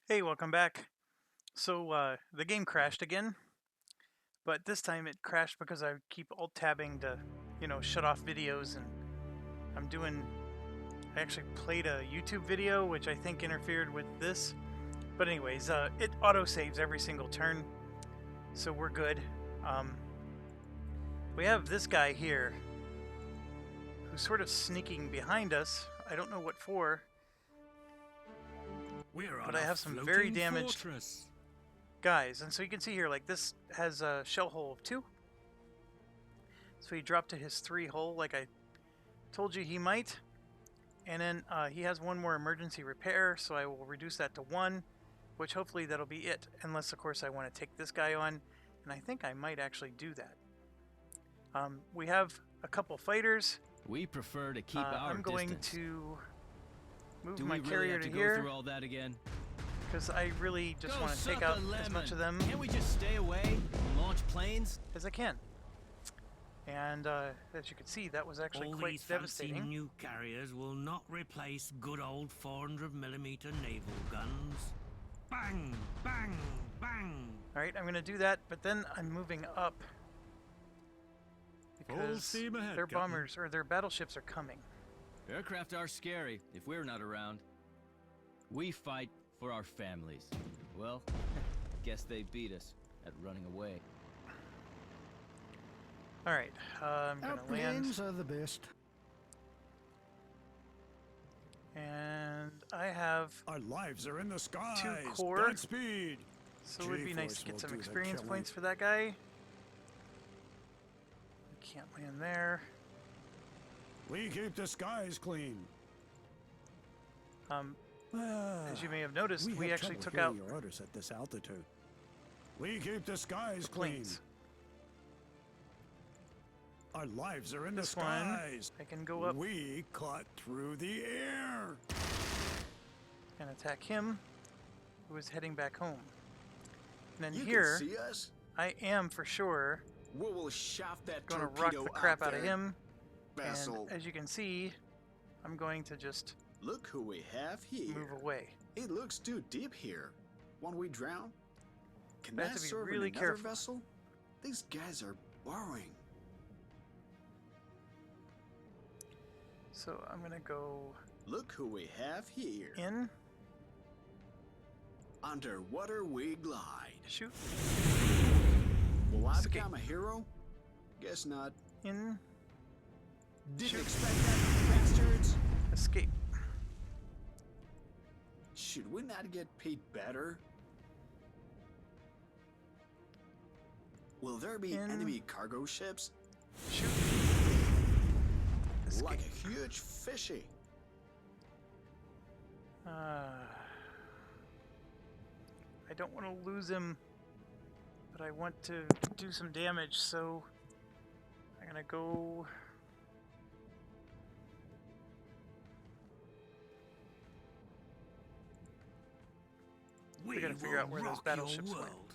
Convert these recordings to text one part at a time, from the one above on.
Hey, welcome back. So the game crashed again, but this time it crashed because I keep alt-tabbing to, shut off videos, and I'm doing. I actually played a YouTube video which I think interfered with this. But anyways, it auto-saves every single turn, so we're good. Um, we have this guy here who's sort of sneaking behind us. I don't know what for, but I have some very damaged fortress. guys, and so you can see here, like, this has a shell hole of 2. So he dropped to his 3 hull like I told you he might. And then he has one more emergency repair, so I will reduce that to 1, which hopefully that'll be it, unless of course I want to take this guy on, and I think I might actually do that. We have a couple fighters. We prefer to keep our I'm going distance. to move Do my we really carrier have to to here go through all that again? because I really just Go want to suck take a out as lemon. much of them Can't we just stay away and launch planes? as I can. And as you can see, that was actually All quite these fancy devastating. new carriers will not replace good old 400mm naval guns. Bang, bang, bang. Alright, I'm going to do that, but then I'm moving up Full because steam ahead, their Captain. bombers or their battleships are coming. Aircraft are scary if we're not around. We fight for our families. Well, guess they beat us at running away. Alright, I'm Our going to land, planes are the best. and I have, Our lives are in the skies. core. Godspeed. so it would be nice to G-force get will some do the experience killing. points for that guy. We can't land there. We keep the skies clean. As you may have noticed, we have actually trouble took hearing out your orders at this altitude. We keep the skies the clean. planes. Our lives are in This the one, skies. I can go up We cut through the air. and attack him, who is heading back home. And then You here, can see us? I am for sure We will shaft that going to rock torpedo the crap out of there, him. vessel. And as you can see, I'm going to just Look who we have here. move away. It looks too deep here. Won't we drown? Can We I have to be serve really in another careful. vessel? These guys are boring. So I'm going to go Look who we have here. in, Underwater we glide. shoot, Will I Escape. become a hero? Guess not. in, Didn't Shoot. expect that, bastards. escape. Should we not get paid better? Will there be In. enemy cargo ships? Shoot. Escape. Like a huge fishy. I don't want to lose him, but I want to do some damage, so I'm gonna go. We gotta figure out where those rock your battleships went. world.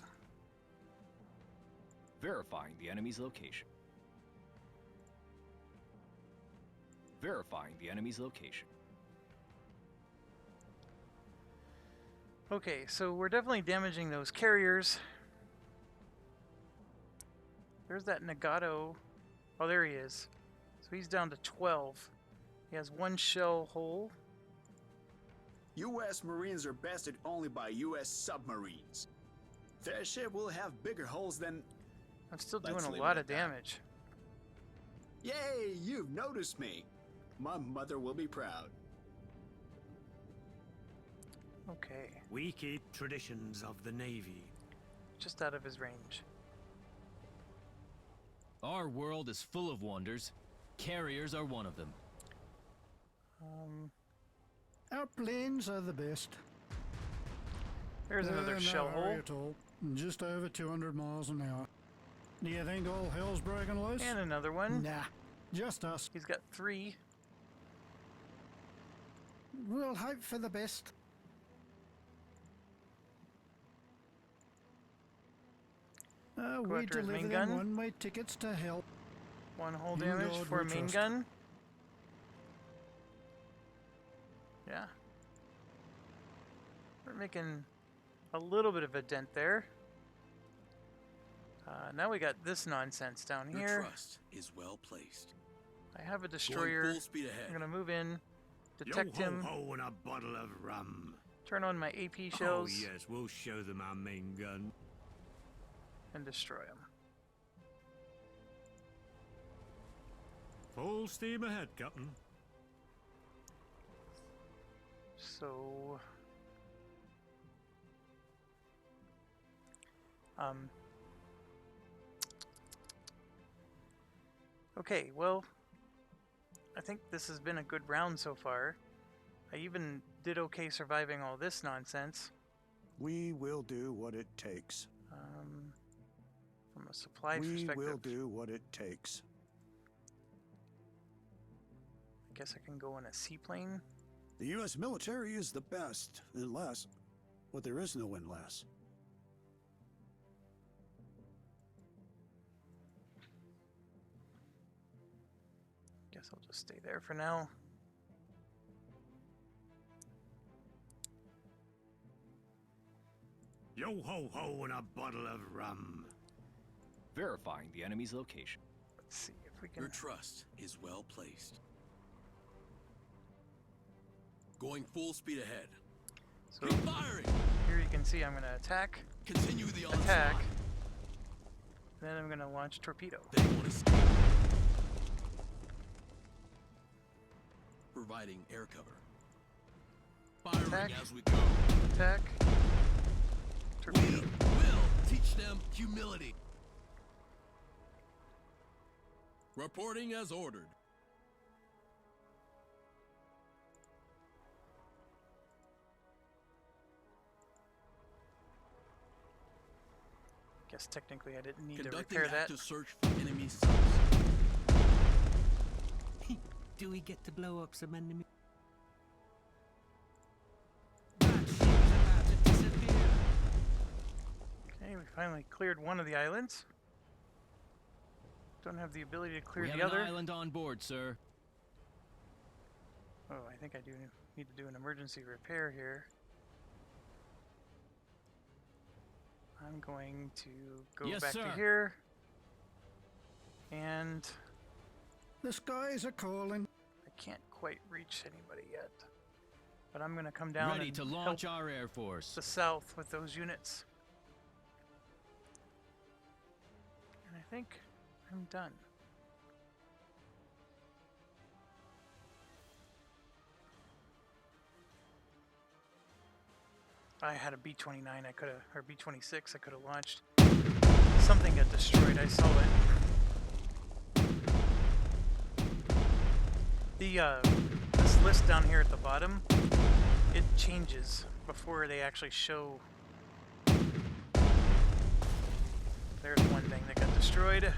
Verifying the enemy's location. Verifying the enemy's location. Okay, so we're definitely damaging those carriers. There's that Nagato. Oh, there he is. So he's down to 12. He has 1 shell hole. U.S. Marines are bested only by U.S. submarines. Their ship will have bigger holes than... I'm still Let's doing a leave lot it of at that. damage. Yay, you've noticed me. My mother will be proud. Okay, We keep traditions of the Navy. just out of his range. Our world is full of wonders. Carriers are one of them. Our planes are the best. There's another No shell hurry hole. at all. Just over 200 miles an hour. Do you think all hell's breaking loose? And another one. Nah, just us. He's got 3. We'll hope for the best. Go We after his deliver main them gun. one-way tickets to hell. 1 hull In damage God for a we main trust. gun. Yeah. We're making a little bit of a dent there. Now we got this nonsense down Your here. trust is well placed. I have a Going destroyer. full speed I'm ahead. gonna move in, detect him, Yo-ho-ho and a bottle of rum. turn on my AP Oh, shells, yes, we'll show them our main gun. and destroy him. Full steam ahead, Captain. So, okay, well, I think this has been a good round so far. I even did okay surviving all this nonsense. We will do what it takes. From a supplies We perspective, will do what it takes. I guess I can go in a seaplane. The U.S. military is the best, unless, well, there is no unless. Guess I'll just stay there for now. Yo-ho-ho and a bottle of rum. Verifying the enemy's location. Let's see if we can. Your trust is well placed. Going full speed ahead. So Keep firing. here you can see I'm going to attack, Continue the onslaught. attack, then I'm going to launch torpedo. They won't escape. Providing air cover. Firing Attack. as we go. Attack, We torpedo. will teach them humility. Reporting as ordered. Guess technically I didn't need to Conducting repair that. active search for enemy subs. Do we get to blow up some enemy? That ship is about to disappear. Okay, we finally cleared one of the islands. Don't have the ability to clear We have the other. an island on board, sir. Oh, I think I do need to do an emergency repair here. I'm going to go Yes, back sir. to here. And The skies are calling. I can't quite reach anybody yet. But I'm going to come down Ready and to launch help our Air Force. the south with those units. And I think I'm done. I had a B-29 I could have, or B-26 I could have launched. Something got destroyed, I saw it. This list down here at the bottom, it changes before they actually show. There's one thing that got destroyed.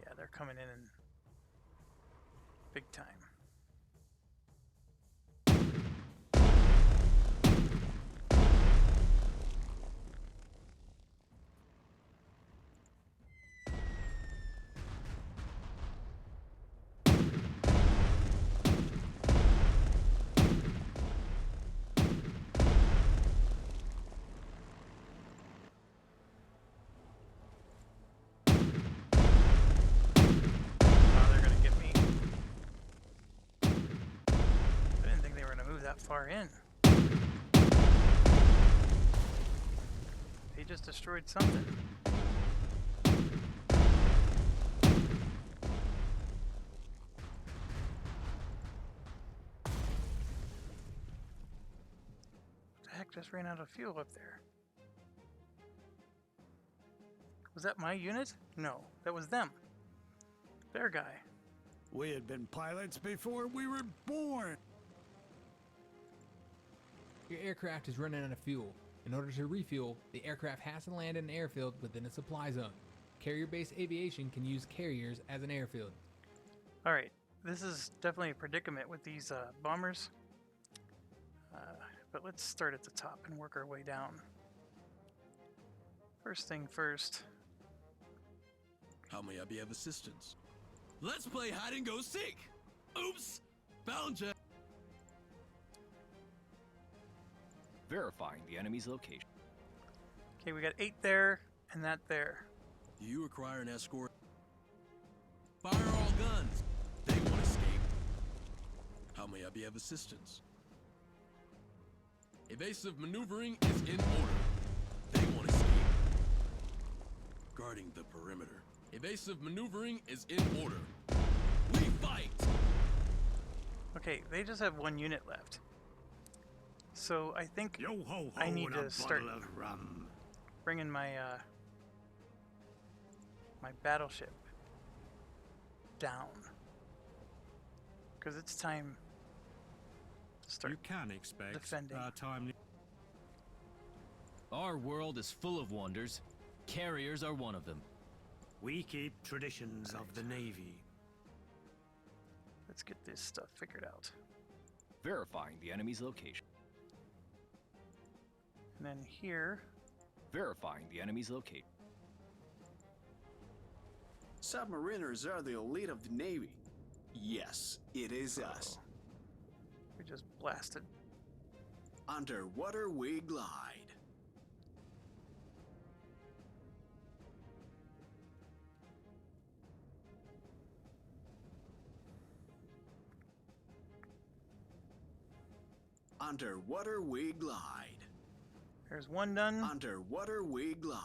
Yeah, they're coming in big time. Oh, they're gonna get me. I didn't think they were gonna move that far in. They just destroyed something. The heck just ran out of fuel up there? Was that my unit? No, that was them. Their guy. We had been pilots before we were born. Your aircraft is running out of fuel. In order to refuel, the aircraft has to land in an airfield within a supply zone. Carrier-based aviation can use carriers as an airfield. Alright, this is definitely a predicament with these bombers. But let's start at the top and work our way down. First thing first, How may I be of assistance? Let's play hide and go seek. Oops, found ya. Verifying the enemy's location. Okay, we got 8 there and that there. Do you require an escort? Fire all guns. They won't escape. How may I be of assistance? Evasive maneuvering is in order. They won't escape. Guarding the perimeter. Evasive maneuvering is in order. We fight! Okay, they just have 1 unit left. So I think Yo ho ho I need and to a start bottle of rum. bringing my my battleship down, because it's time to start. You can expect defending. our time. Our world is full of wonders. Carriers are one of them. We keep traditions of the Navy. Let's get this stuff figured out. Verifying the enemy's location. And then here, Verifying the enemy's location. Submariners are the elite of the Navy. Yes, it is us. we just blasted. Underwater we glide. Underwater we glide. There's 1 done. Underwater we glide.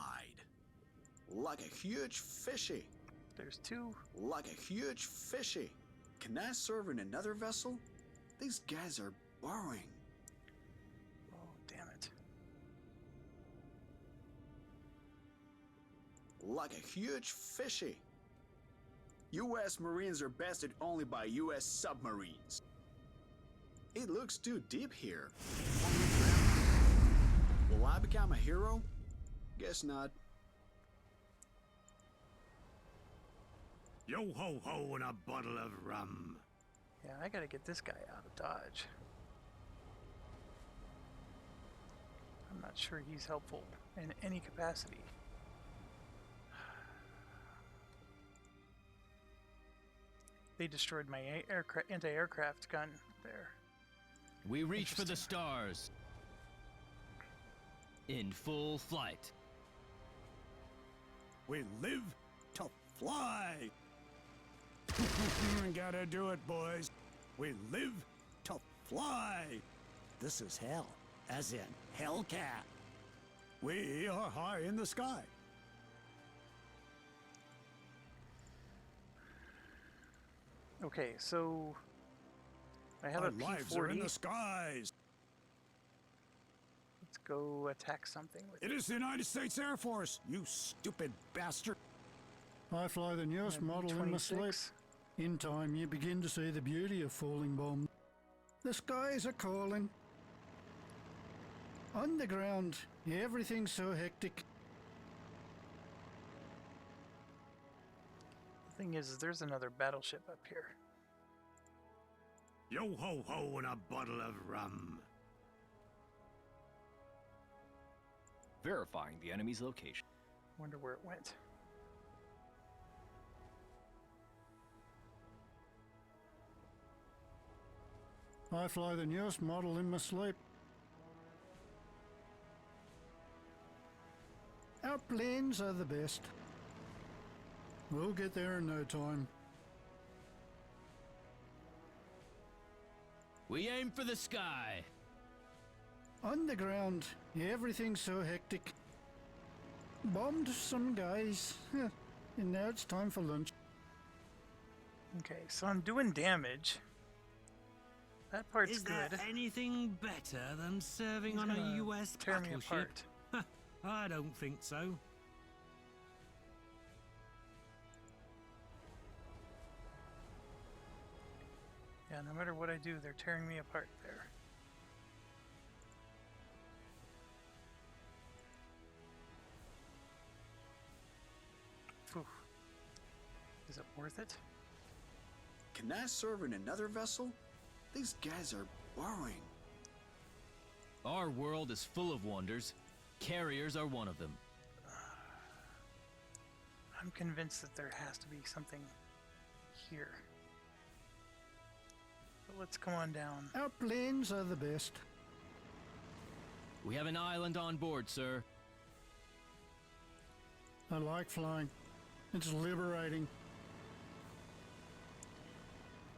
Like a huge fishy. There's 2. Like a huge fishy. Can I serve in another vessel? These guys are boring. Oh, damn it. Like a huge fishy. U.S. Marines are bested only by U.S. submarines. It looks too deep here. Will I become a hero? Guess not. Yo ho ho and a bottle of rum. Yeah, I gotta get this guy out of Dodge. I'm not sure he's helpful in any capacity. They destroyed my anti-aircraft gun there. We reach for the Interesting. stars. In full flight. We live to fly. Gotta do it, boys. We live to fly. This is hell, as in Hellcat. We are high in the sky. Okay, so I have Our a lives are in P-40. the skies. Let's go attack something with It is the United States Air Force, you stupid bastard. I fly the newest model in my sleep. B-26. In time, you begin to see the beauty of falling bombs. The skies are calling. On the ground, everything's so hectic. The thing is there's another battleship up here. Yo ho ho and a bottle of rum. Verifying the enemy's location. Wonder where it went. I fly the newest model in my sleep. Our planes are the best. We'll get there in no time. We aim for the sky. On the ground, everything's so hectic. Bombed some guys, and now it's time for lunch. Okay, so I'm doing damage. That part's Is good. there anything better than serving He's on gonna a US tear me battleship? apart. I don't think so. Yeah, no matter what I do, they're tearing me apart there. Phew. Is it worth it? Can I serve in another vessel? These guys are boring. Our world is full of wonders. Carriers are one of them. I'm convinced that there has to be something here. But let's come on down. Our planes are the best. We have an island on board, sir. I like flying. It's liberating.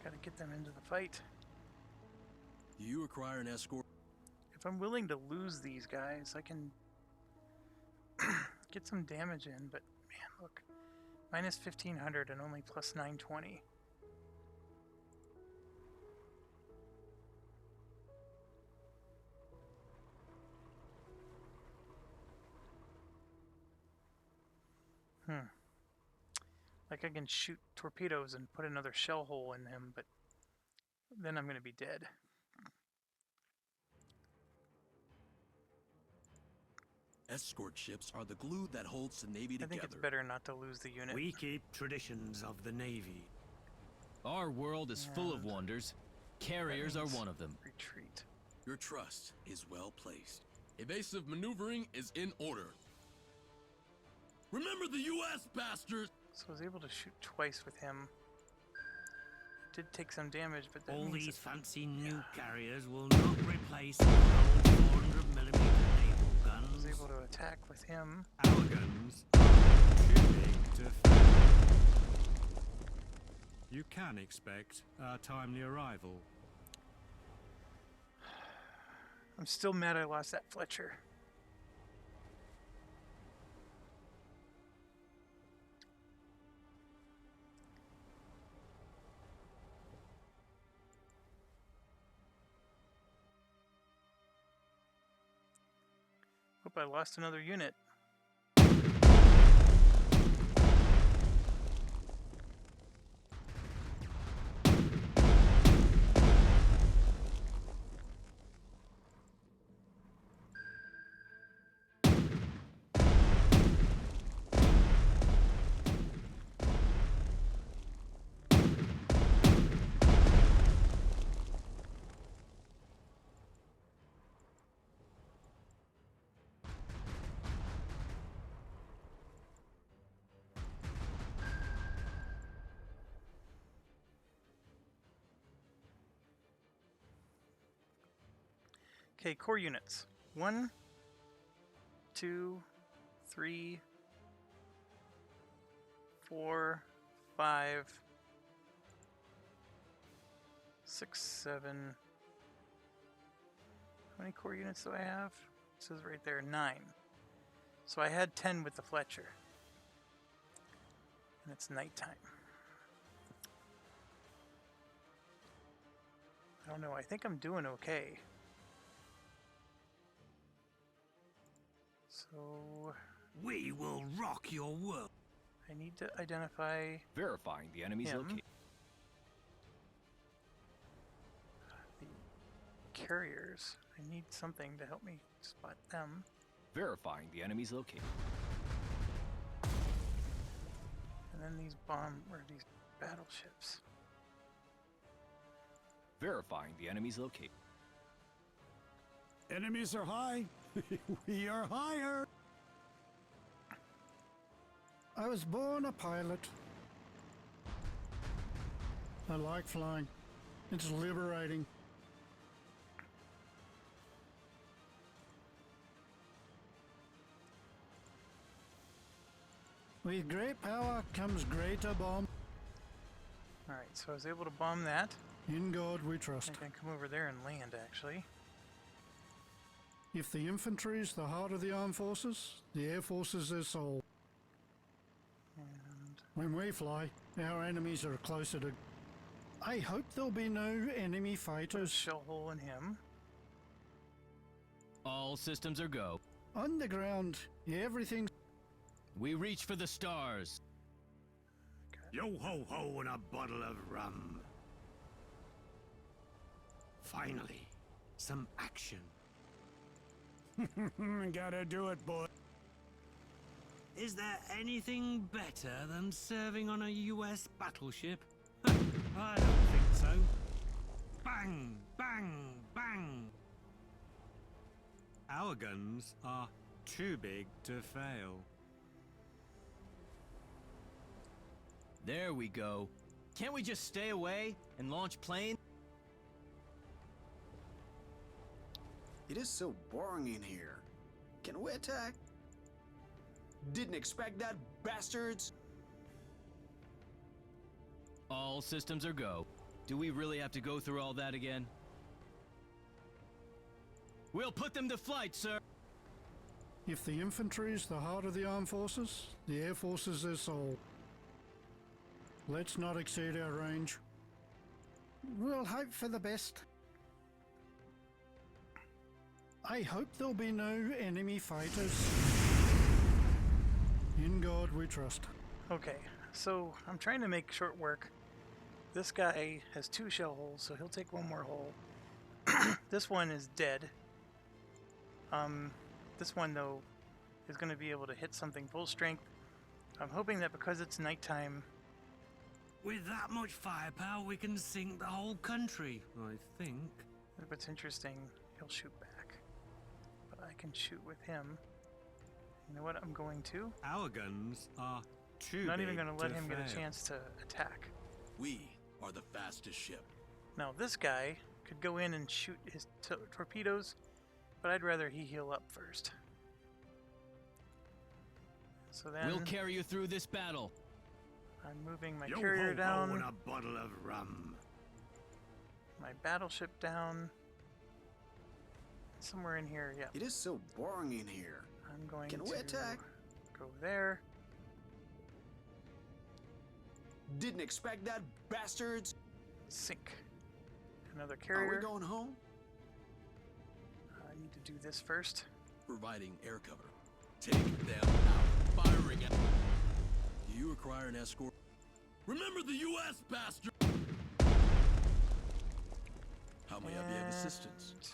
Gotta get them into the fight. Do you require an escort? If I'm willing to lose these guys, I can get some damage in, but man, look. Minus 1500 and only plus 920. Like I can shoot torpedoes and put another shell hole in him, but then I'm going to be dead. Escort ships are the glue that holds the Navy I together. think it's better not to lose the unit. We keep traditions of the Navy. Our world is full of And wonders. Carriers are means one of them. Retreat. Your trust is well placed. Evasive maneuvering is in order. Remember the U.S., bastards! So I was able to shoot twice with him. Did take some damage, but that All means these that- fancy new carriers will not replace the old 400mm naval I was guns. able to attack with him. Our guns are too big to fail. You can expect our timely arrival. I'm still mad I lost that Fletcher. Hope I lost another unit. Okay, core units. 1, 2, 3, 4, 5, 6, 7. How many core units do I have? It says right there 9. So I had 10 with the Fletcher. And it's nighttime. I don't know, I think I'm doing okay. So We will rock your world. I need to identify Verifying the enemy's Him. location. the carriers. I need something to help me spot them. Verifying the enemy's location. And then these these battleships. Verifying the enemy's location. Enemies are high. We are higher. I was born a pilot. I like flying. It's liberating. With great power comes greater bomb. Alright, so I was able to bomb that. In God we trust. I can come over there and land, actually. If the infantry is the heart of the armed forces, the air force is their soul. And When we fly, our enemies are closer to... I hope there'll be no enemy put a fighters. shell hole in him. All systems are go. Underground, everything... We reach for the stars. Yo ho ho and a bottle of rum. Finally, some action. Gotta do it, boy. Is there anything better than serving on a US battleship? I don't think so. Bang, bang, bang. Our guns are too big to fail. There we go. Can't we just stay away and launch planes? It is so boring in here. Can we attack? Didn't expect that, bastards! All systems are go. Do we really have to go through all that again? We'll put them to flight, sir. If the infantry is the heart of the armed forces, the air force is their soul. Let's not exceed our range. We'll hope for the best. I hope there'll be no enemy fighters. In God we trust. Okay, so I'm trying to make short work. This guy has 2 shell holes, so he'll take 1 more hole. This one is dead. This one, though, is going to be able to hit something full strength. I'm hoping that because it's nighttime... With that much firepower, we can sink the whole country, I think. If it's interesting, he'll shoot back. But I can shoot with him. You know what? I'm going to. Our guns are too I'm not even big going to let to him get a fail. chance to attack. We are the fastest ship. Now, this guy could go in and shoot his torpedoes, but I'd rather he heal up first. So then We'll carry you through this battle. I'm moving my Yo carrier ho down, ho and a bottle of rum. my battleship down. Somewhere in here, yeah. It is so boring in here. I'm going Can to we attack? go there. Didn't expect that, bastards! Sink. Another Are carrier. we going home? I need to do this first. Providing air cover. Take them out. Firing at... Do you require an escort? Remember the U.S., bastard! How may I be of assistance?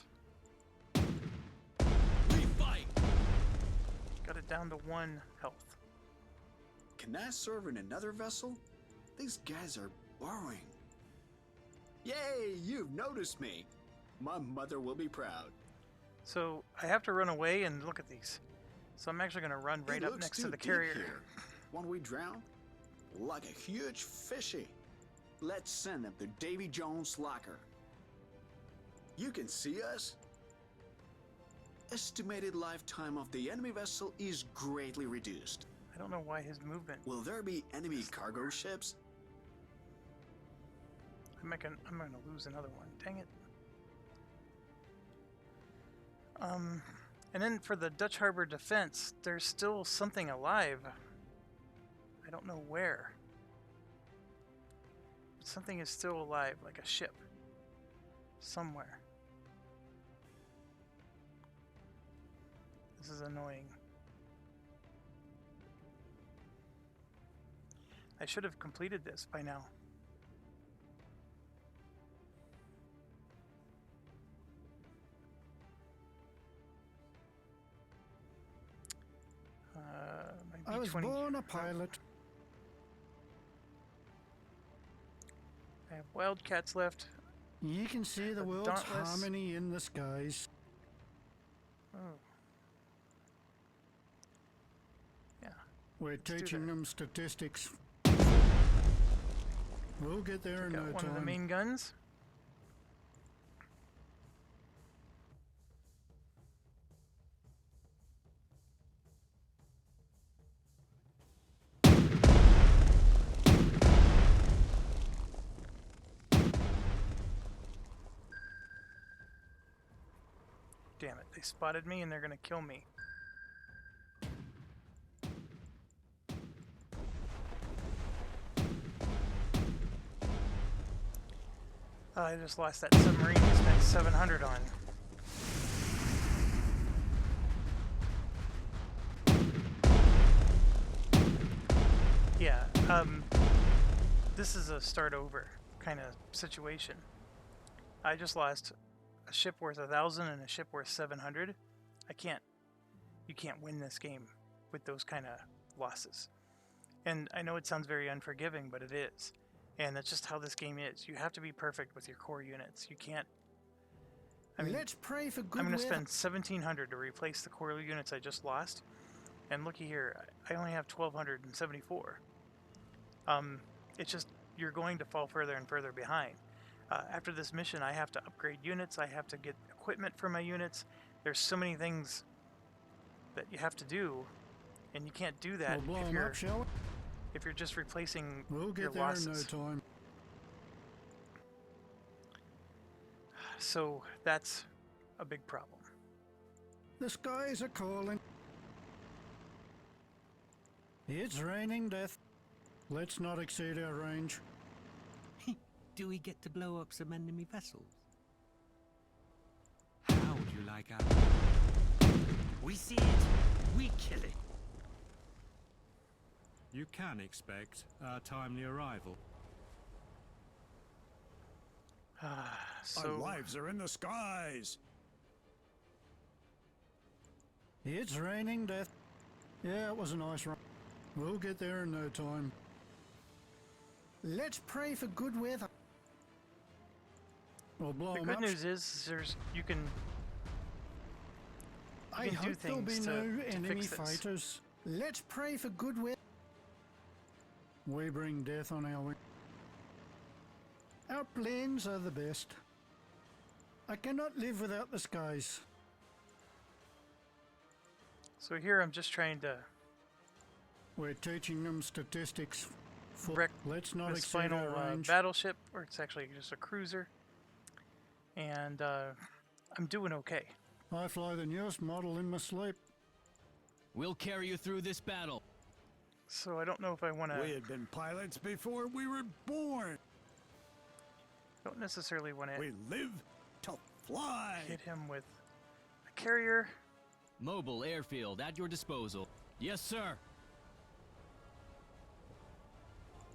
We fight! Got it down to 1 health. Can I serve in another vessel? These guys are boring. Yay, you've noticed me. My mother will be proud. So I have to run away and look at these. So I'm actually going to run right It up looks next to too the deep carrier. here. Won't we drown? Like a huge fishy. Let's send them to Davy Jones' locker. You can see us? Estimated lifetime of the enemy vessel is greatly reduced. I don't know why his movement. Will there be enemy cargo ships? I'm going to lose another one. Dang it. And then for the Dutch Harbor defense, there's still something alive. I don't know where. But something is still alive, like a ship. Somewhere. This is annoying. I should have completed this by now. My I was B-20 born a pilot. I have Wildcats left. You can see the The world's Dauntless. harmony in the skies. Oh. Yeah. We're do teaching that. them statistics. We'll get there in Got no one of the time. main guns. Damn it, they spotted me and they're gonna kill me. I just lost that submarine I spent 700 on. Yeah, this is a start over kind of situation. I just lost a ship worth 1,000 and a ship worth 700. You can't win this game with those kind of losses. And I know it sounds very unforgiving, but it is. And that's just how this game is. You have to be perfect with your core units. You can't... I mean, Let's pray for good I'm going to weather. spend 1,700 to replace the core units I just lost. And looky here, I only have 1,274. It's just you're going to fall further and further behind. After this mission, I have to upgrade units. I have to get equipment for my units. There's so many things that you have to do, and you can't do that We'll blow if 'em you're up, shall we? if you're just replacing We'll your get there in no losses. time. So that's a big problem. The skies are calling. It's raining death. Let's not exceed our range. Do we get to blow up some enemy vessels? How would you like our... We see it, we kill it. You can expect our timely arrival. Our So lives are in the skies. It's raining death. Yeah, it was a nice run. We'll get there in no time. Let's pray for good weather. We'll blow the 'em good up. news is you can I can do hope there'll be things no to enemy fix this. fighters. Let's pray for good weather. We bring death on our wing. Our planes are the best. I cannot live without the skies. So here I'm just trying to We're teaching them statistics. wreck Let's not this exceed final our range. battleship, or it's actually just a cruiser, and I'm doing okay. I fly the newest model in my sleep. We'll carry you through this battle. So I don't know if I want We to. had been pilots before we were born. Don't necessarily want to We live to fly. hit him with a carrier. Mobile airfield at your disposal. Yes, sir.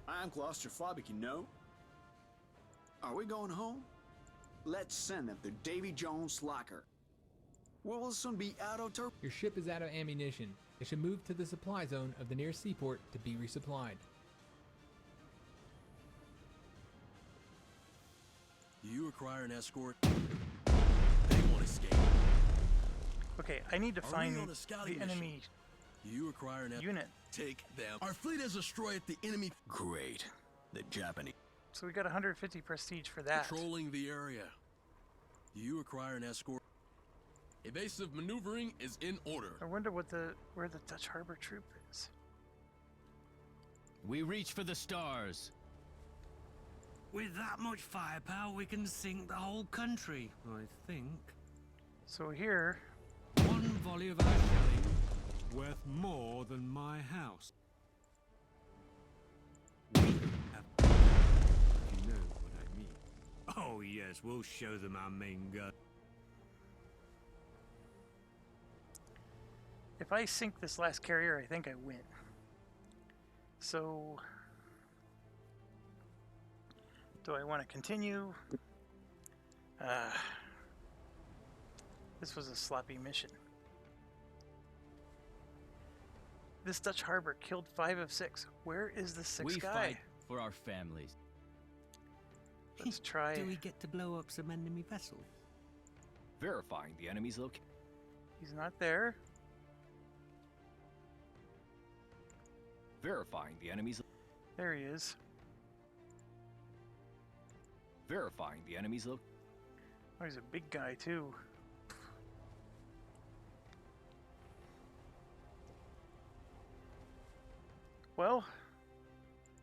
I'm claustrophobic, you know. Are we going home? Let's send them to Davy Jones' locker. We will soon be out of torpedoes. Your ship is out of ammunition. It should move to the supply zone of the nearest seaport to be resupplied. You require an escort? They won't escape. Okay, I need to Are we find on a scouting the mission? enemy You require an unit. Take them. Our fleet has destroyed the enemy. Great. The Japanese. So we got 150 prestige for that. Patrolling the area. You require an escort. Evasive maneuvering is in order. I wonder where the Dutch Harbor troop is. We reach for the stars. With that much firepower, we can sink the whole country, I think. So here, One volley of our shelling worth more than my house. We have... If you know what I mean. Oh yes, we'll show them our main gun. if I sink this last carrier, I think I win. So, do I want to continue? This was a sloppy mission. This Dutch harbor killed 5 of 6. Where is the 6th We guy? fight for our families. Let's try. Do we get to blow up some enemy vessels? Verifying the enemy's location. He's not there. Verifying the enemy's. There he is. Verifying the enemy's location. Oh, he's a big guy too. Well,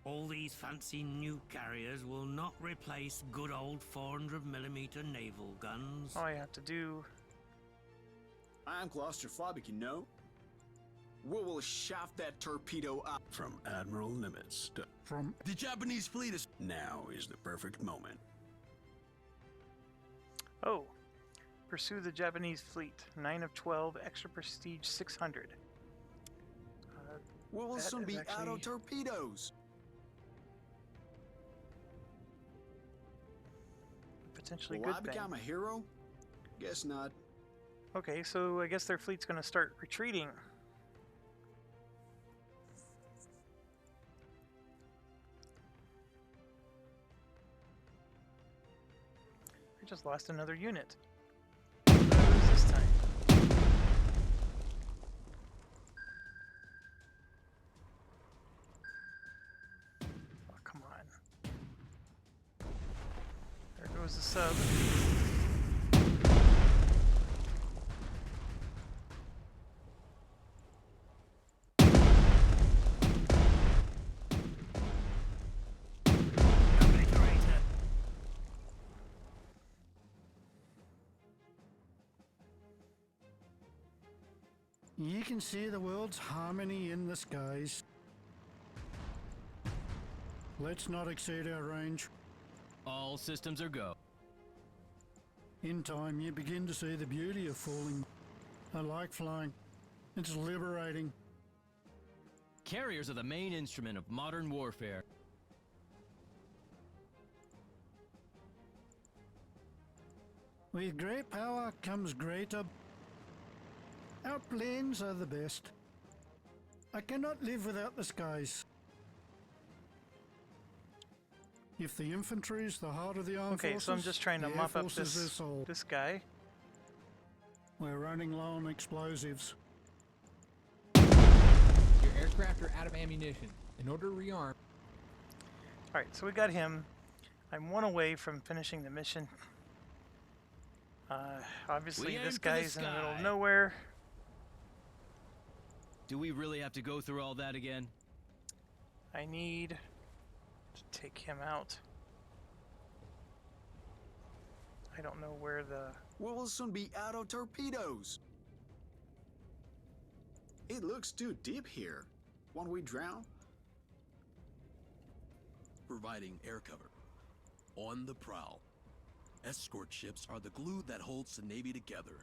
All these fancy new carriers will not replace good old 400mm naval guns. all I have to do. I'm claustrophobic, you know. We will shaft that torpedo up. From Admiral Nimitz to From The Japanese fleet is. now is the perfect moment. Oh, pursue the Japanese fleet. 9 of 12, extra prestige 600. We will That soon is be out actually- of torpedoes. Potentially Will I good thing. become a hero? Guess not. Okay, so I guess their fleet's going to start retreating. I just lost another unit. What did I lose this time? Oh, come on. There's a sub. Obliterator. You can see the world's harmony in the skies. Let's not exceed our range. All systems are go. In time, you begin to see the beauty of falling. I like flying. It's liberating. Carriers are the main instrument of modern warfare. With great power comes greater. Our planes are the best. I cannot live without the skies. If the infantry is the heart of the armed Okay, forces, so I'm just trying to the Air mop up Force is their this soul. this guy. We're running low on explosives. Your aircraft are out of ammunition. In order to rearm, Alright, so we got him. I'm one away from finishing the mission. Obviously We aim this for the guy's in the middle of sky. nowhere. Do we really have to go through all that again? I need to take him out. I don't know where the... We'll soon be out of torpedoes. It looks too deep here. Won't we drown? Providing air cover. On the prowl. Escort ships are the glue that holds the Navy together.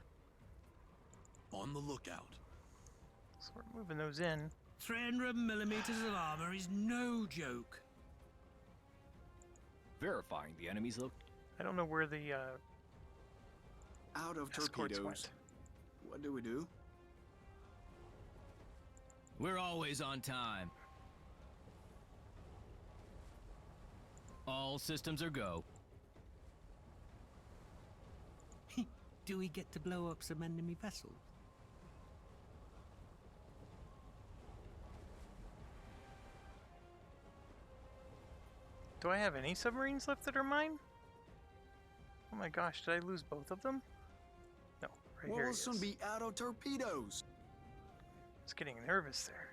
On the lookout. So we're moving those in. 300 millimeters of armor is no joke. Verifying the enemy's look. I don't know where the Out of escorts torpedoes. went. What do we do? We're always on time. All systems are go. Do we get to blow up some enemy vessels? Do I have any submarines left that are mine? Oh my gosh, did I lose both of them? No, right here We'll he soon is. be out of torpedoes. I was getting nervous there.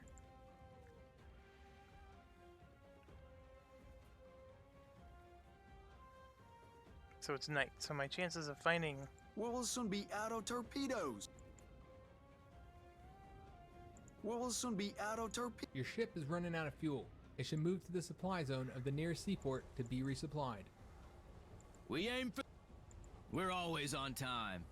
So it's night, so my chances of finding... We'll soon be out of torpedoes. We'll soon be out of torpedoes. your ship is running out of fuel. It should move to the supply zone of the nearest seaport to be resupplied. We aim for... We're always on time.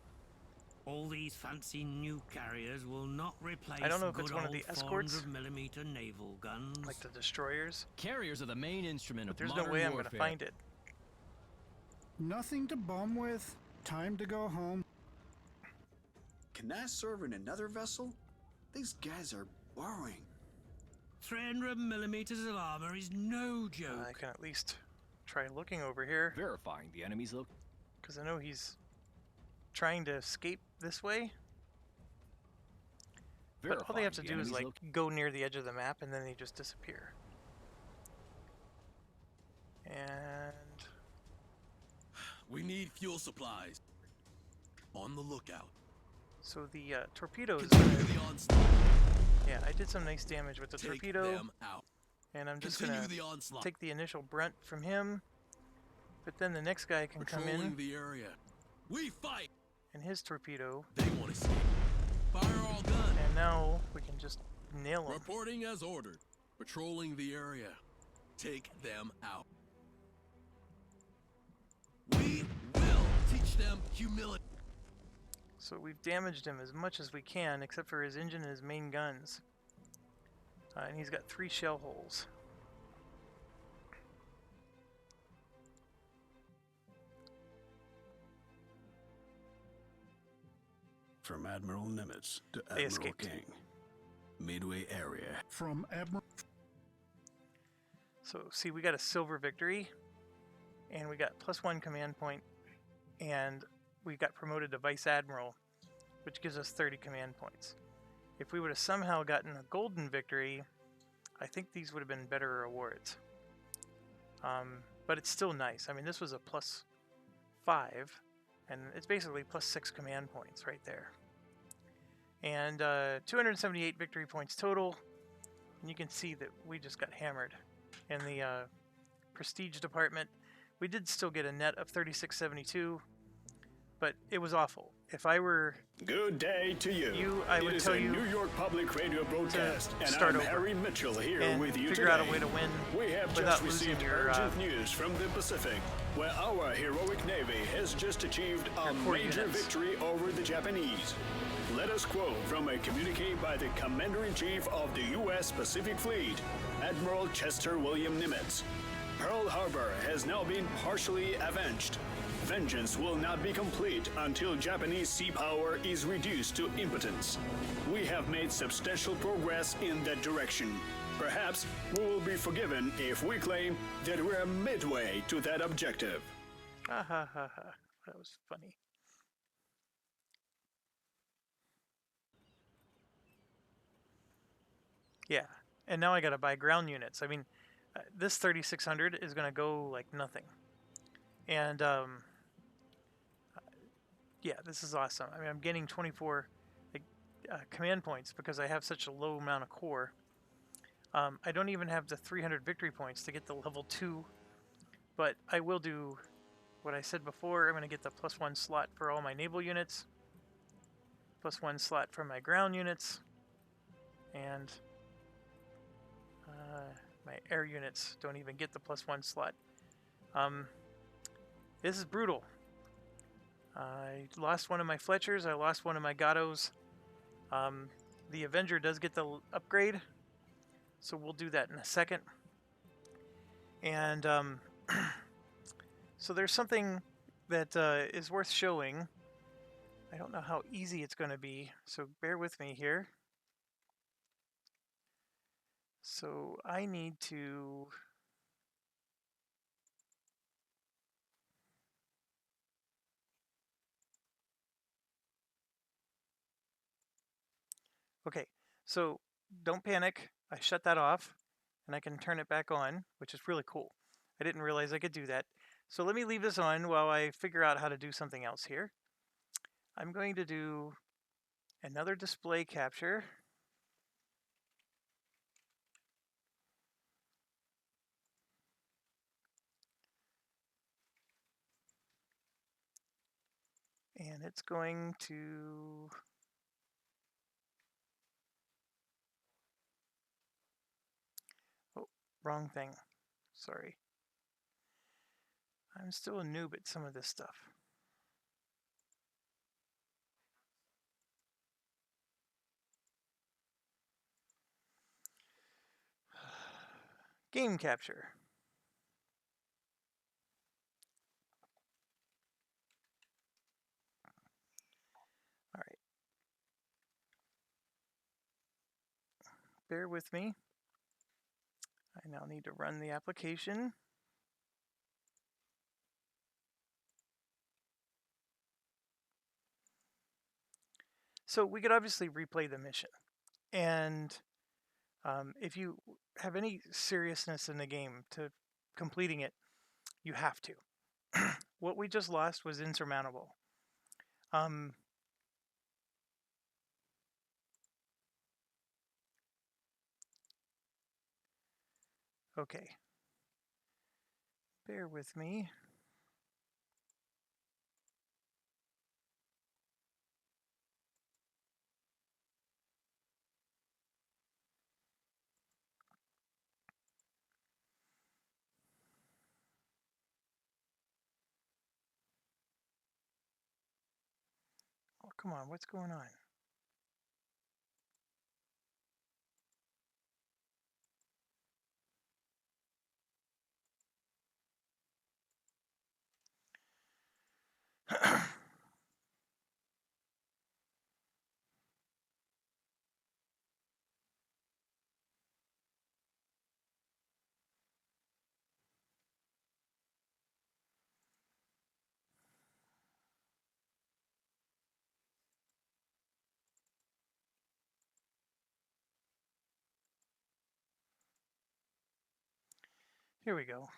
All these fancy new carriers will not replace I don't know if good it's one of the old escorts. 400mm naval guns. like the destroyers, Carriers are the main instrument but of there's modern no way I'm warfare. gonna find it. Nothing to bomb with. Time to go home. Can I serve in another vessel? These guys are boring. 300 millimeters of armor is no I joke. can at least try looking over here, Verifying the enemy's look. because I know he's trying to escape this way. But all they have to Verifying do the is like enemy's look. go near the edge of the map and then they just disappear. And We need fuel supplies. On the lookout. so the torpedoes. Continue the onslaught. Yeah, I did some nice damage with the Take torpedo, them out. and I'm just Continue gonna the onslaught. take the initial brunt from him. But then the next guy can come Patrolling in, the area. We fight. and his torpedo, They want to escape. Fire all guns. and now we can just nail him. Reporting as ordered. Patrolling the area. Take them out. We will teach them humility. So we've damaged him as much as we can, except for his engine and his main guns. And he's got 3 shell holes. From Admiral Nimitz to They Admiral escaped. King. Midway area. From Admiral. So see, we got a silver victory, and we got +1 command point, and we got promoted to Vice Admiral, which gives us 30 command points. If we would have somehow gotten a golden victory, I think these would have been better awards. But it's still nice. I mean, this was a 5, and it's basically plus 6 command points right there. And 278 victory points total. And you can see that we just got hammered in the prestige department. We did still get a net of 3672, but it was awful. If I were Good day to you. I would it is tell a you New York Public Radio broadcast, and start I'm over Harry Mitchell here and with you figure today. out a way to win We have without just losing received your urgent news from the Pacific, where our heroic Navy has just achieved a core major units. victory over the Japanese. Let us quote from a communique by the Commander-in-Chief of the U.S. Pacific Fleet, Admiral Chester William Nimitz. Pearl Harbor has now been partially avenged. Vengeance will not be complete until Japanese sea power is reduced to impotence. We have made substantial progress in that direction. Perhaps we will be forgiven if we claim that we're midway to that objective. Ha ha ha ha. That was funny. Yeah, and now I gotta buy ground units. I mean, this 3600 is gonna go like nothing. And yeah, this is awesome. I mean, I'm getting 24 command points because I have such a low amount of core. I don't even have the 300 victory points to get the level 2, but I will do what I said before. I'm going to get the +1 slot for all my naval units, +1 slot for my ground units, and my air units don't even get the +1 slot. This is brutal. I lost one of my Fletchers, I lost one of my Gattos. The Avenger does get the upgrade, so we'll do that in a second. And so there's something that is worth showing. I don't know how easy it's going to be, so bear with me here. So I need to... Okay, so don't panic. I shut that off, and I can turn it back on, which is really cool. I didn't realize I could do that. So let me leave this on while I figure out how to do something else here. I'm going to do another display capture. And it's going to... Oh, wrong thing. Sorry. I'm still a noob at some of this stuff. Game capture. All right. Bear with me. I now need to run the application. So we could obviously replay the mission. And if you have any seriousness in the game to completing it, you have to. What we just lost was insurmountable. Okay. Bear with me. Oh, come on, what's going on? Here we go.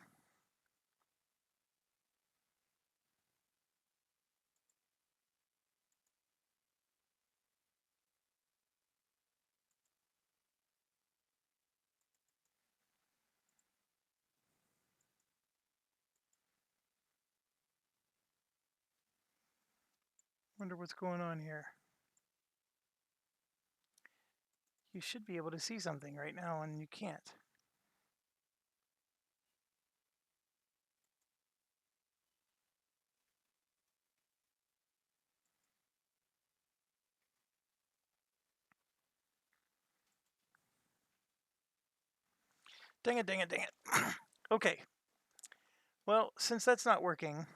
Wonder what's going on here. You should be able to see something right now, and you can't. Dang it, dang it, dang it. Okay. Well, since that's not working,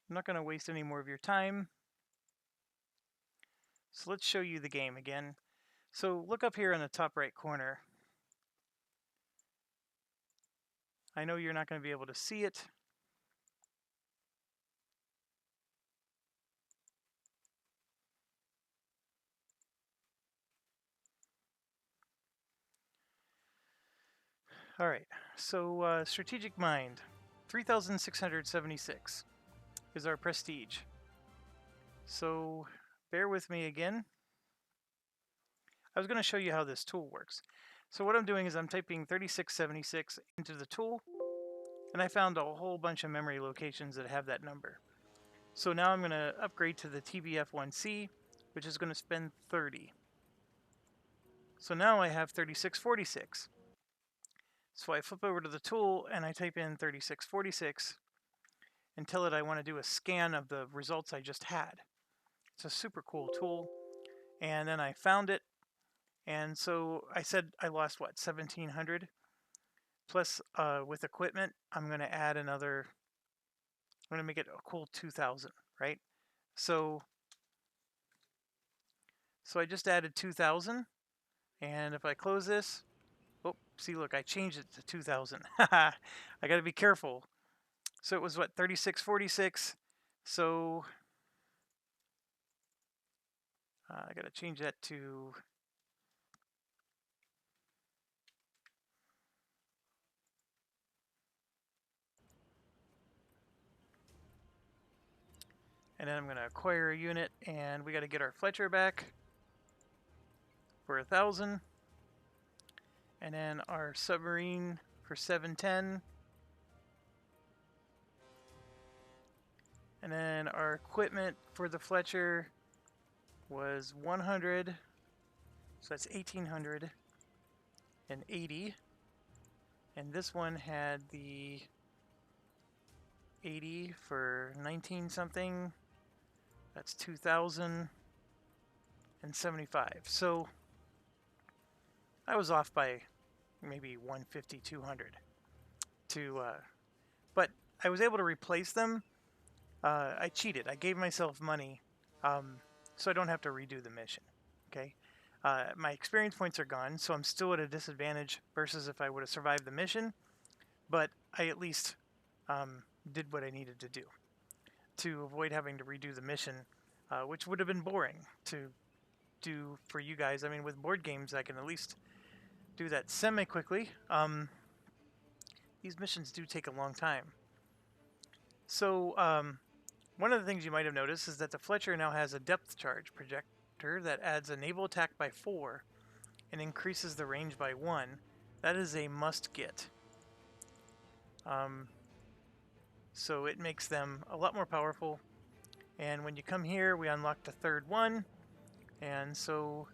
I'm not going to waste any more of your time. So let's show you the game again. So look up here in the top right corner. I know you're not going to be able to see it. All right, so Strategic Mind, 3,676 is our prestige. So bear with me again. I was going to show you how this tool works. So what I'm doing is I'm typing 3676 into the tool, and I found a whole bunch of memory locations that have that number. So now I'm going to upgrade to the TBF1C, which is going to spend 30. So now I have 3646. So I flip over to the tool and I type in 3646 and tell it I want to do a scan of the results I just had. It's a super cool tool. And then I found it. And so I said I lost, what, 1,700? Plus, with equipment, I'm going to add another, I'm going to make it a cool 2,000, right? So I just added 2,000. And if I close this, oh, see, look, I changed it to 2,000. I got to be careful. So it was, what, 3646? So I got to change that to... And then I'm going to acquire a unit, and we got to get our Fletcher back for 1,000. And then our submarine for 710. And then our equipment for the Fletcher was 100. So that's 1,880. And this one had the 80 for 19 something. That's 2,075. So I was off by maybe 150, 200. But I was able to replace them. I cheated. I gave myself money so I don't have to redo the mission. Okay. My experience points are gone, so I'm still at a disadvantage versus if I would have survived the mission. But I at least did what I needed to do to avoid having to redo the mission, which would have been boring to do for you guys. I mean, with board games, I can at least do that semi-quickly. These missions do take a long time. So one of the things you might have noticed is that the Fletcher now has a depth charge projector that adds a naval attack by 4 and increases the range by 1. That is a must get. So it makes them a lot more powerful. And when you come here, we unlock the third one. And so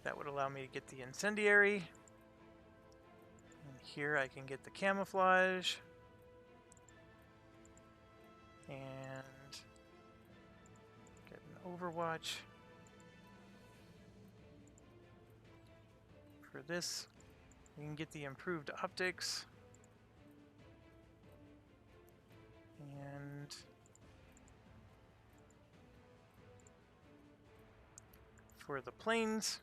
that would allow me to get the incendiary. And here I can get the camouflage. And get an Overwatch. For this, we can get the improved optics. And for the planes,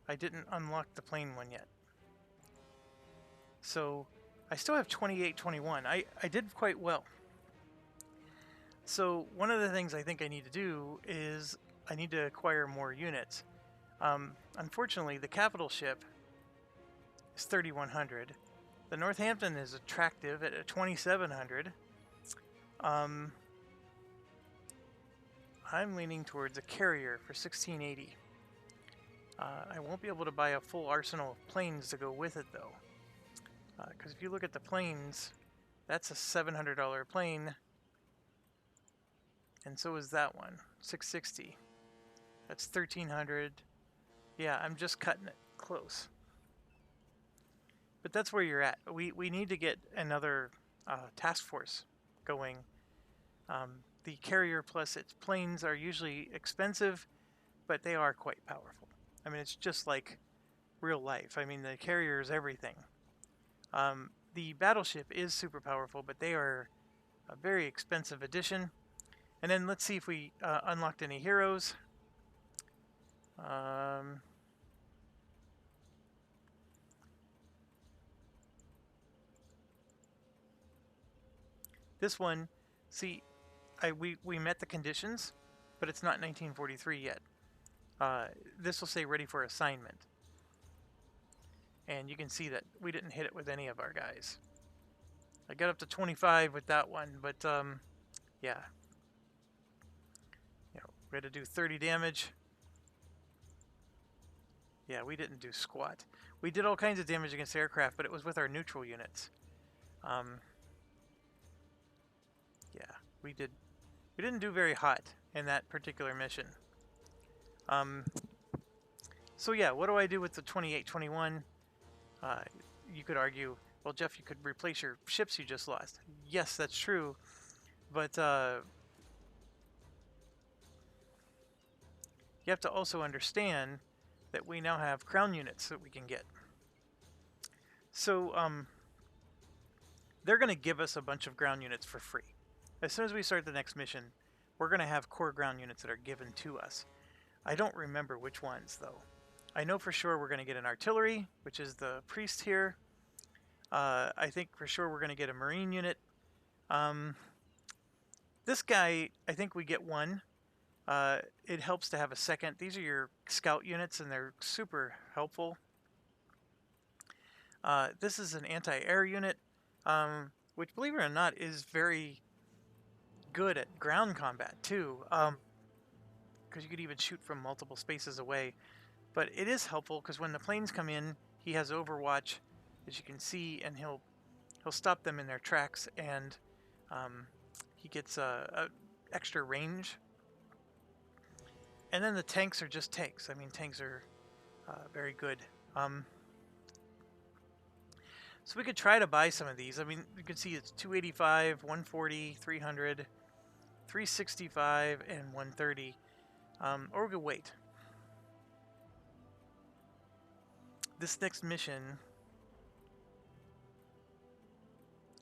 I didn't unlock the plane one yet. So I still have 2821. I did quite well. So one of the things I think I need to do is I need to acquire more units. Unfortunately, the capital ship is 3,100. The Northampton is attractive at 2,700. I'm leaning towards a carrier for 1,680. I won't be able to buy a full arsenal of planes to go with it, though. Because if you look at the planes, that's a $700 plane. And so is that one, 660. That's 1300. Yeah, I'm just cutting it close. But that's where you're at. We need to get another task force going. The carrier plus its planes are usually expensive, but they are quite powerful. I mean, it's just like real life. I mean, the carrier is everything. The battleship is super powerful, but they are a very expensive addition. And then let's see if we unlocked any heroes. This one, see, we met the conditions, but it's not 1943 yet. This will say ready for assignment. And you can see that we didn't hit it with any of our guys. I got up to 25 with that one, but yeah. You know, we had to do 30 damage. Yeah, we didn't do squat. We did all kinds of damage against aircraft, but it was with our neutral units. Yeah, we didn't do very hot in that particular mission. So yeah, what do I do with the 2821? You could argue, well, Jeff, you could replace your ships you just lost. Yes, that's true, but you have to also understand that we now have crown units that we can get. So they're going to give us a bunch of ground units for free. As soon as we start the next mission, we're going to have core ground units that are given to us. I don't remember which ones, though. I know for sure we're going to get an artillery, which is the priest here. I think for sure we're going to get a marine unit. This guy, I think we get one. It helps to have a second. These are your scout units, and they're super helpful. This is an anti-air unit, which, believe it or not, is very good at ground combat, too. Because you could even shoot from multiple spaces away. But it is helpful because when the planes come in, he has Overwatch, as you can see, and he'll stop them in their tracks, and he gets a extra range. And then the tanks are just tanks. I mean, tanks are very good. So we could try to buy some of these. I mean, you can see it's 285, 140, 300, 365, and 130. Or we could wait. This next mission,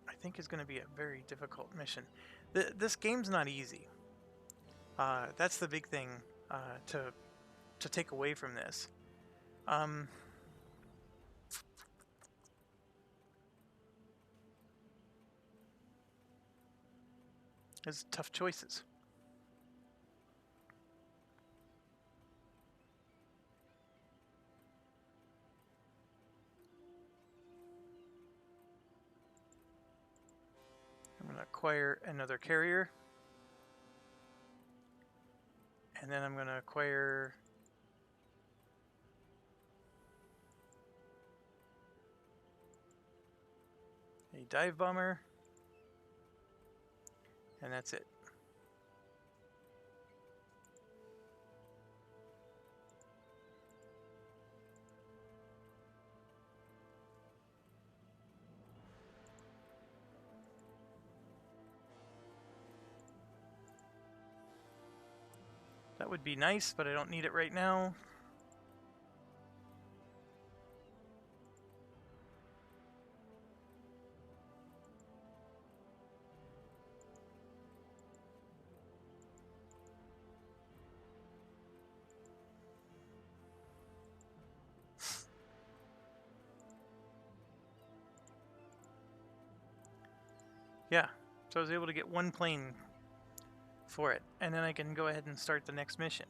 I think, is going to be a very difficult mission. This game's not easy. That's the big thing to take away from this. There's tough choices. I'm going to acquire another carrier. And then I'm going to acquire a dive bomber. And that's it. That would be nice, but I don't need it right now. Yeah, so I was able to get one plane for it, and then I can go ahead and start the next mission.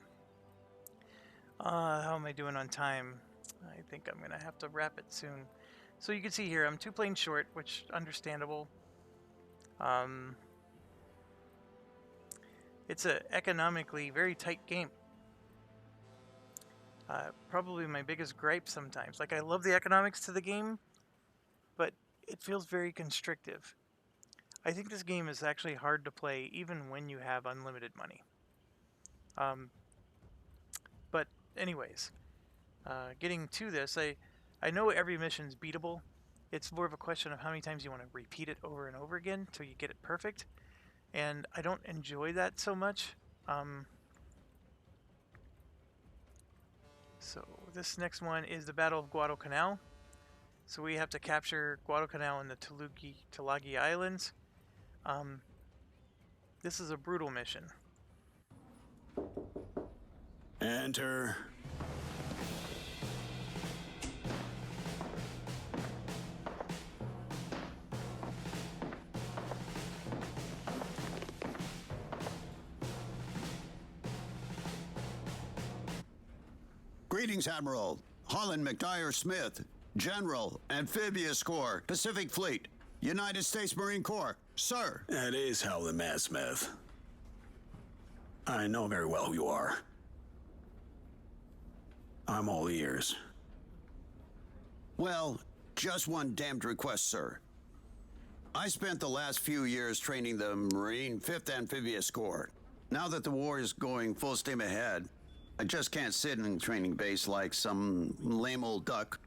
How am I doing on time? I think I'm gonna have to wrap it soon. So you can see here, I'm 2 planes short, which understandable. It's a economically very tight game. Probably my biggest gripe sometimes. Like, I love the economics to the game, but it feels very constrictive. I think this game is actually hard to play even when you have unlimited money. But anyways, getting to this, I know every mission's beatable. It's more of a question of how many times you want to repeat it over and over again till you get it perfect. And I don't enjoy that so much. So this next one is the Battle of Guadalcanal. So we have to capture Guadalcanal and the Tulagi Islands. This is a brutal mission. Enter. Greetings, Admiral. Holland McDyer Smith, General, Amphibious Corps, Pacific Fleet, United States Marine Corps. Sir. That is Howland Matt Smith. I know very well who you are. I'm all ears. Well, just one damned request, sir. I spent the last few years training the Marine 5th Amphibious Corps. Now that the war is going full steam ahead, I just can't sit in training base like some lame old duck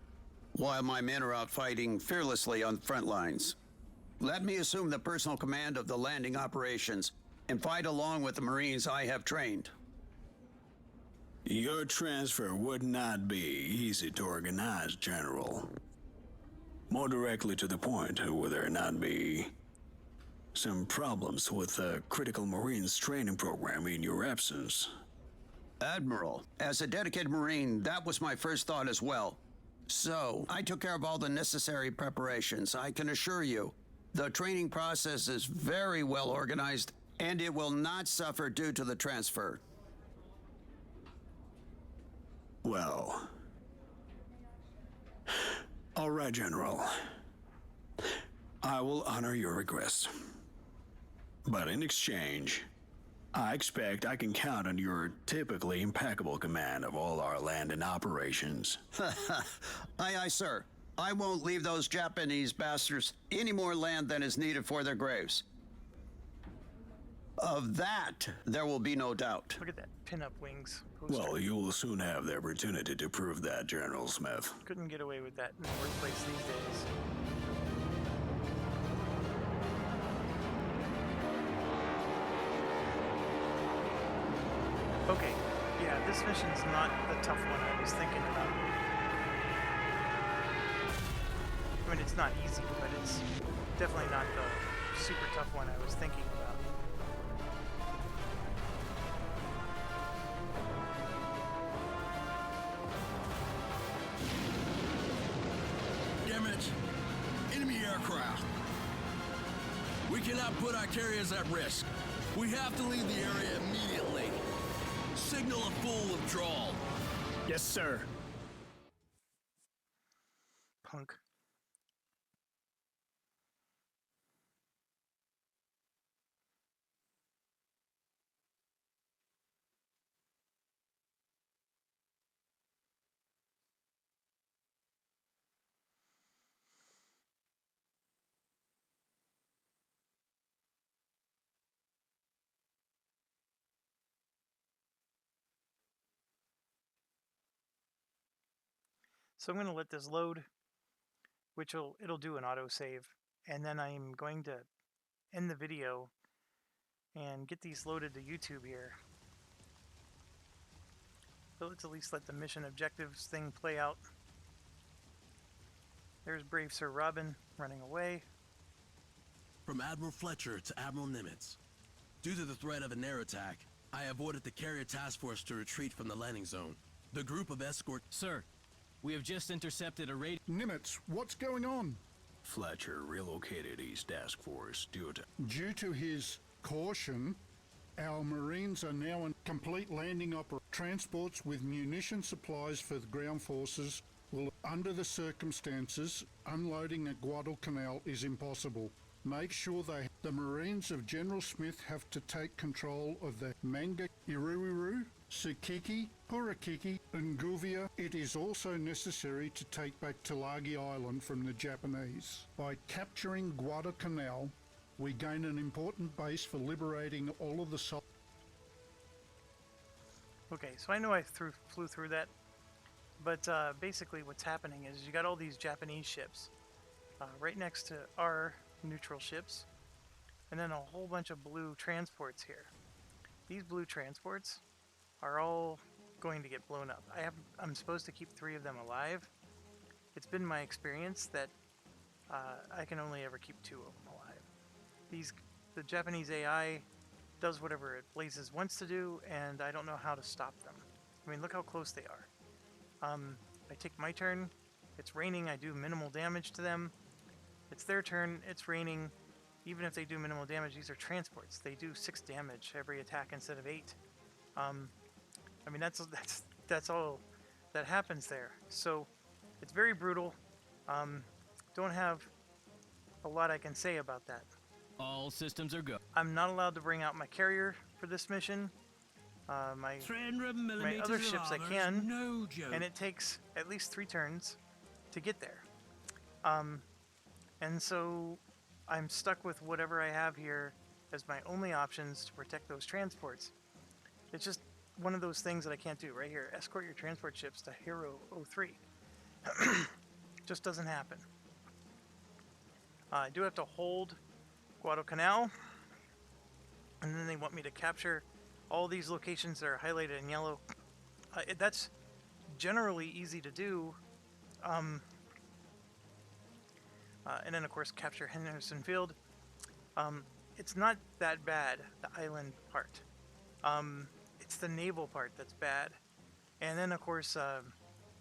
while my men are out fighting fearlessly on the front lines. Let me assume the personal command of the landing operations and fight along with the Marines I have trained. Your transfer would not be easy to organize, General. More directly to the point, would there not be some problems with the critical Marines training program in your absence? Admiral, as a dedicated Marine, that was my first thought as well. So, I took care of all the necessary preparations. I can assure you, the training process is very well organized, and it will not suffer due to the transfer. Well, all right, General. I will honor your request. But in exchange, I expect I can count on your typically impeccable command of all our landing operations. Aye, aye, sir. I won't leave those Japanese bastards any more land than is needed for their graves. Of that, there will be no doubt. Look at that pin-up wings poster. Well, you will soon have the opportunity to prove that, General Smith. Couldn't get away with that in the workplace these days. Okay, yeah, this mission's not the tough one I was thinking about. I mean, it's not easy, but it's definitely not the super tough one I was thinking about. Damn it! Enemy aircraft! We cannot put our carriers at risk. We have to leave the area immediately. Signal a full withdrawal. Yes, sir. Punk. So I'm going to let this load, which it'll do an autosave, and then I'm going to end the video and get these loaded to YouTube here. So let's at least let the mission objectives thing play out. There's Brave Sir Robin running away. From Admiral Fletcher to Admiral Nimitz. Due to the threat of an air attack, I have ordered the carrier task force to retreat from the landing zone. The group of escort... Sir, we have just intercepted a raid. Nimitz, what's going on? Fletcher relocated his task force due Due to his caution, our Marines are now in complete landing transports with munition supplies for the ground forces. Well, under the circumstances, unloading at Guadalcanal is impossible. Make sure the Marines of General Smith have to take control of the Manga, Iruiru, Tsukiki, Purakiki, and Guvia. It is also necessary to take back Tulagi Island from the Japanese. By capturing Guadalcanal, We gain an important base for liberating all of the Okay, so I know I flew through that, but basically what's happening is you got all these Japanese ships right next to our neutral ships, and then a whole bunch of blue transports here. These blue transports are all going to get blown up. I'm supposed to keep 3 of them alive. It's been my experience that I can only ever keep 2 of them alive. The Japanese AI does whatever it blazes wants to do, and I don't know how to stop them. I mean, look how close they are. I take my turn, it's raining, I do minimal damage to them. It's their turn, it's raining. Even if they do minimal damage, these are transports. They do 6 damage every attack instead of 8. I mean, that's all that happens there. So it's very brutal. Don't have a lot I can say about that. All systems are go. I'm not allowed to bring out my carrier for this mission. My 300 my millimeters other of ships I armor is can, no joke. and it takes at least 3 turns to get there. And so I'm stuck with whatever I have here as my only options to protect those transports. It's just one of those things that I can't do right here. Escort your transport ships to Hero 03. Just doesn't happen. I do have to hold Guadalcanal, and then they want me to capture all these locations that are highlighted in yellow. That's generally easy to do. And then of course capture Henderson Field. It's not that bad, the island part. It's the naval part that's bad. And then of course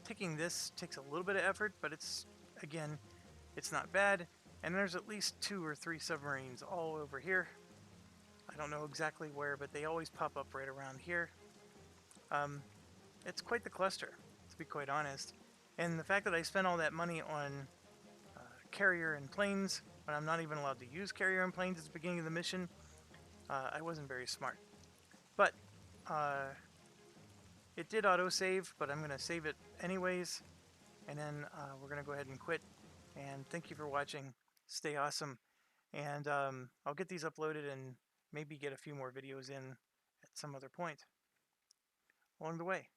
taking this takes a little bit of effort, but it's not bad. And there's at least 2 or 3 submarines all over here. I don't know exactly where, but they always pop up right around here. It's quite the cluster, to be quite honest. And the fact that I spent all that money on carrier and planes, when I'm not even allowed to use carrier and planes at the beginning of the mission, I wasn't very smart. But it did autosave, but I'm going to save it anyways. And then we're going to go ahead and quit. And thank you for watching. Stay awesome. And I'll get these uploaded and maybe get a few more videos in at some other point along the way.